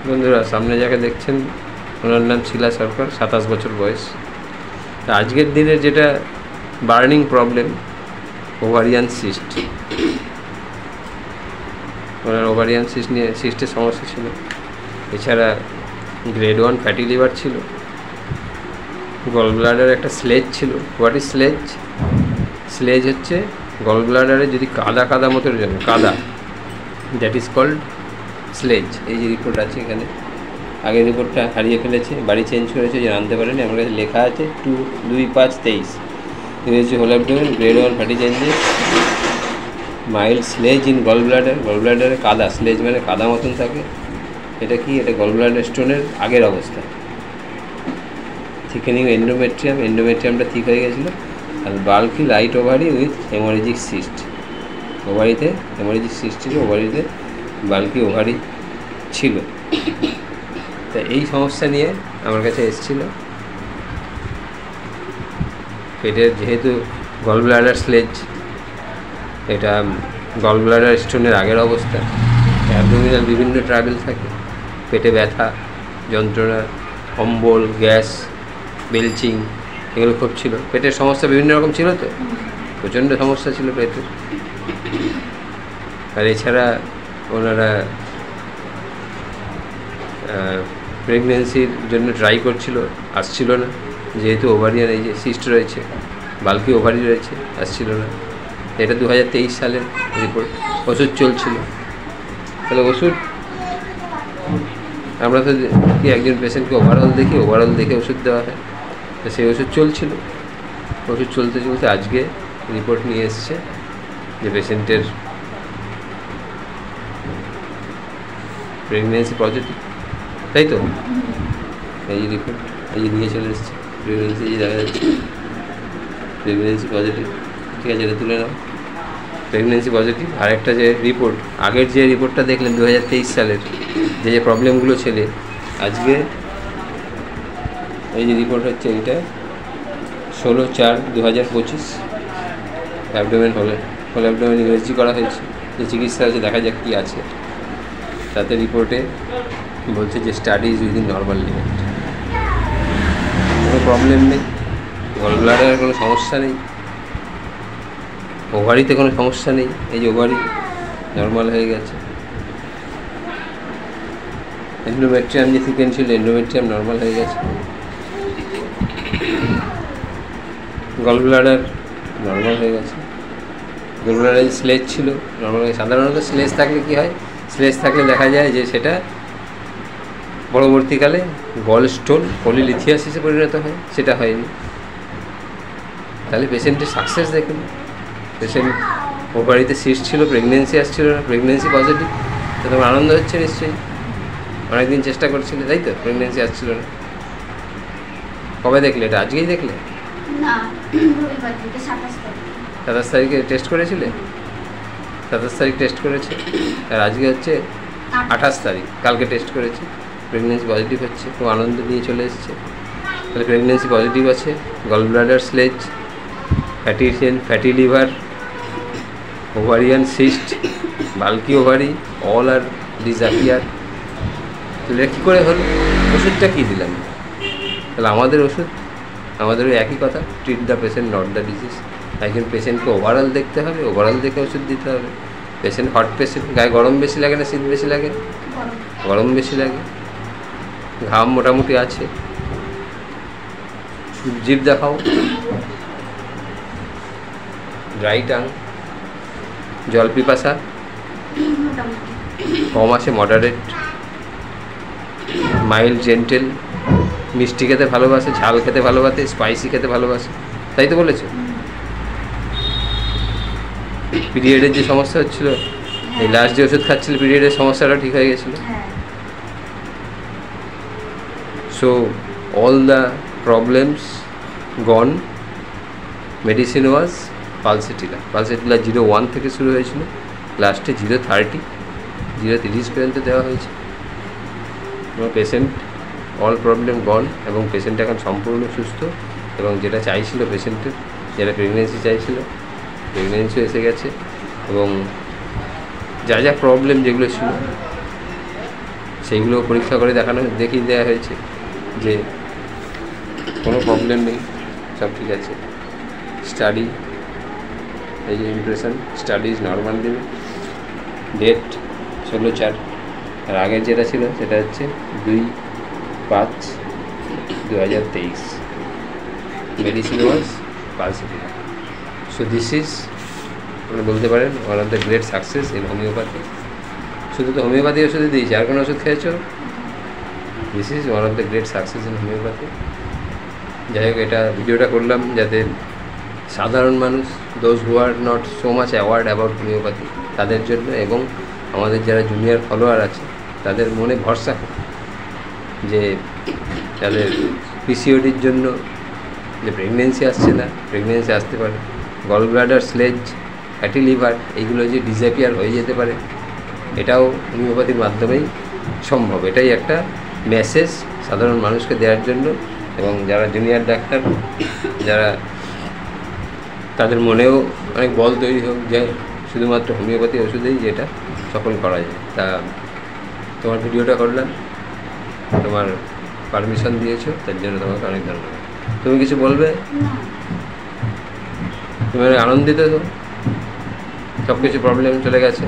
বন্ধুরা, সামনে যাকে দেখছেন ওনার নাম শিলা সরকার, 27 বছর বয়স। আজকের দিনের যেটা বার্নিং প্রবলেম, ওভারিয়ান সিস্ট। ওনার ওভারিয়ান সিস্টের সমস্যা ছিল। এছাড়া গ্রেড 1 ফ্যাটি লিভার ছিল, গল ব্লাডার একটা স্লেজ ছিল। What is sledge? স্লেজ হচ্ছে গল ব্লাডারে যদি কাদা কাদা মতো কাদা, দ্যাট ইজ কল্ড স্লেজ। এই যে রিপোর্ট আছে এখানে, আগের রিপোর্টটা হারিয়ে ফেলেছে, বাড়ি চেঞ্জ করেছে, যে আনতে পারেনি। আমার কাছে লেখা আছে 2/5/23 ইংরেজি whole abdomen, grade 1 fatty changes, mild sludge in gall bladder. Gall ব্লাডারে কাদা, স্লেজ মানে কাদা মতন থাকে। এটা কি? এটা গল ব্লাডার স্টোনের আগের অবস্থা। থিকেনিং এন্ডোমেট্রিয়াম, এন্ডোমেট্রিয়ামটা ঠিক হয়ে গেছিলো। আর bulky light ovary with haemorrhagic cyst. ওভারিতে হেমোরেজিক সিস্ট ছিল, ওভারিতে বাল্কি ওভারি ছিল। তা এই সমস্যা নিয়ে আমার কাছে এসেছিল। পেটের যেহেতু গল ব্লাডার স্লেজ, এটা গল ব্লাডার স্টোনের আগের অবস্থা। অ্যাবডোমিনাল বিভিন্ন ট্রাভেল থাকে, পেটে ব্যথা, যন্ত্রণা, অম্বল, গ্যাস, বেলচিং, এগুলো খুব ছিল। পেটের সমস্যা বিভিন্ন রকম ছিল, তো প্রচণ্ড সমস্যা ছিল পেটের। আর এছাড়া ওনারা প্রেগনেন্সির জন্য ট্রাই করছিল, আসছিল না। যেহেতু ওভারিয়ান এই যে সিস্ট রয়েছে, বাল্কি ওভারি রয়েছে, আসছিল না। এটা 2023 সালের রিপোর্ট। ওষুধ চলছিল। তাহলে ওষুধ, আমরা তো কি একজন পেশেন্টকে ওভারঅল দেখে ওষুধ দেওয়া হয়, তো সেই ওষুধ চলছিল। ওষুধ চলতে চলতে আজকে রিপোর্ট নিয়ে এসছে যে পেশেন্টের প্রেগনেন্সি পজিটিভ, তাই তো? এই রিপোর্ট এই যে নিয়ে চলে এসছে, প্রেগনেন্সি দেখা যাচ্ছে, প্রেগনেন্সি পজিটিভ। ঠিক আছে, এটা তুলে নাও, প্রেগনেন্সি পজিটিভ। আর একটা যে রিপোর্ট, আগের যে রিপোর্টটা দেখলেন 2023 সালের, যে প্রবলেমগুলো ছিল, আজকে এই যে রিপোর্ট হচ্ছে, এইটা 16/4/2025 অ্যাবডোমেন হোল অ্যাবডোমেন ইউএসজি করা হয়েছে। যে চিকিৎসা হচ্ছে, দেখা যাক কী আছে। তাতে রিপোর্টে বলছে যে study is within normal limit, কোনো প্রবলেম নেই, গল ব্লাডারের কোনো সমস্যা নেই, ওভারিতে কোনো সমস্যা নেই। এই যে ওভারি নর্মাল হয়ে গেছে। এন্ডোমেট্রিয়াম যে থিকেন ছিল, এন্ডোমেট্রিয়াম নর্মাল হয়ে গেছে। গল ব্লাডার নর্মাল হয়ে গেছে। গল ব্লাডারে যে স্লেজ ছিল নর্মাল হয়ে। সাধারণত স্লেজ থাকলে কী হয়? স্লেজ থাকলে দেখা যায় যে সেটা পরবর্তীকালে গল স্টোন, পলিলিথিয়াসিসে পরিণত হয়। সেটা হয়নি। তাহলে পেশেন্টের সাকসেস দেখুন। পেশেন্ট ওভারিতে সিস্ট ছিল, প্রেগনেন্সি আসছিল না, প্রেগনেন্সি পজিটিভ। তো তোমার আনন্দ হচ্ছে নিশ্চয়ই, অনেকদিন চেষ্টা করছিলে, তাই তো? প্রেগনেন্সি আসছিল না। কবে দেখলে এটা? আজকেই দেখলে? না, 27 তারিখে টেস্ট করেছিলে? 27 তারিখ টেস্ট করেছে, আর আজকে হচ্ছে 28 তারিখ, কালকে টেস্ট করেছে। প্রেগনেন্সি পজিটিভ হচ্ছে, খুব আনন্দ নিয়ে চলে এসছে। তাহলে প্রেগনেন্সি পজিটিভ আছে, gall bladder sludge, fatty liver, ovarian cyst, bulky ovary, all are disappear. তাহলে কী করে হলো? ওষুধটা কী দিলাম? তাহলে আমাদের ওষুধ, আমাদের ওই একই কথা, treat the patient not the disease. একজন পেশেন্টকে ওভারঅল দেখতে হবে, ওভারঅল দেখে ওষুধ দিতে হবে। পেশেন্ট হট পেশেন্ট, গায়ে গরম বেশি লাগে না শীত বেশি লাগে? গরম বেশি লাগে। ঘাম মোটামুটি আছে, জিভ দেখাও, ড্রাই টাং, জল পিপাসা কম আছে, মডারেট, মাইল্ড, জেন্টেল, মিষ্টি খেতে ভালোবাসে, ঝাল খেতে ভালোবাসে, স্পাইসি খেতে ভালোবাসে, তাই তো বলেছে? পিরিয়ডের যে সমস্যা হচ্ছিল, এই লাস্ট যে ওষুধ খাচ্ছিল, পিরিয়ডের সমস্যাটা ঠিক হয়ে গেছিলো। So all the problems gone. Medicine was pulsatilla. 0.1 থেকে শুরু হয়েছিল, লাস্টে 0.30 পর্যন্ত দেওয়া হয়েছে। পেশেন্ট অল প্রবলেম গন, এবং পেশেন্ট এখন সম্পূর্ণ সুস্থ। এবং যেটা চাইছিল পেশেন্টের, যেটা প্রেগনেন্সি চাইছিল, প্রেগনেন্সিও এসে গেছে। এবং যা যা প্রবলেম যেগুলো ছিল সেইগুলো পরীক্ষা করে দেখিয়ে দেওয়া হয়েছে যে কোনো প্রবলেম নেই, সব ঠিক আছে। স্টাডি, এই যে ইমপ্রেশন, স্টাডি ইজ নর্মাল দেবে। ডেট 16/4, আর আগের যেটা ছিল সেটা হচ্ছে 2/5/2023। মেডিসিন ওয়াজ পালসিটি। সো দিস ইজ, আপনি বলতে পারেন, one of the great success in homeopathy. শুধু তো হোমিওপ্যাথি ওষুধই দিয়েছি, আর কোনো ওষুধ খেয়েছো? This is one of the great success in homeopathy. যাই হোক, এটা ভিডিওটা করলাম যাতে সাধারণ মানুষ, those who are not so much awared about homeopathy, তাদের জন্য, এবং আমাদের যারা জুনিয়র ফলোয়ার আছে তাদের মনে ভরসা যে তাদের পিসিওডির জন্য যে প্রেগনেন্সি আসছে না, প্রেগনেন্সি আসতে পারে, gall bladder, sludge, fatty liver, এইগুলো যে ডিসঅ্যাপিয়ার হয়ে যেতে পারে, এটাও হোমিওপ্যাথির মাধ্যমেই সম্ভব। এটাই একটা মেসেজ সাধারণ মানুষকে দেওয়ার জন্য, এবং যারা জুনিয়র ডাক্তার, যারা তাদের মনেও অনেক বল তৈরি হোক যে শুধুমাত্র হোমিওপ্যাথি ওষুধেই যেটা সকল করা যায়। তা তোমার ভিডিওটা করলাম, তোমার পারমিশন দিয়েছো, তার জন্য তোমাকে অনেক ধন্যবাদ। তুমি কিছু বলবে? তুমি অনেক আনন্দিত তো, সব কিছু প্রবলেম চলে গেছে?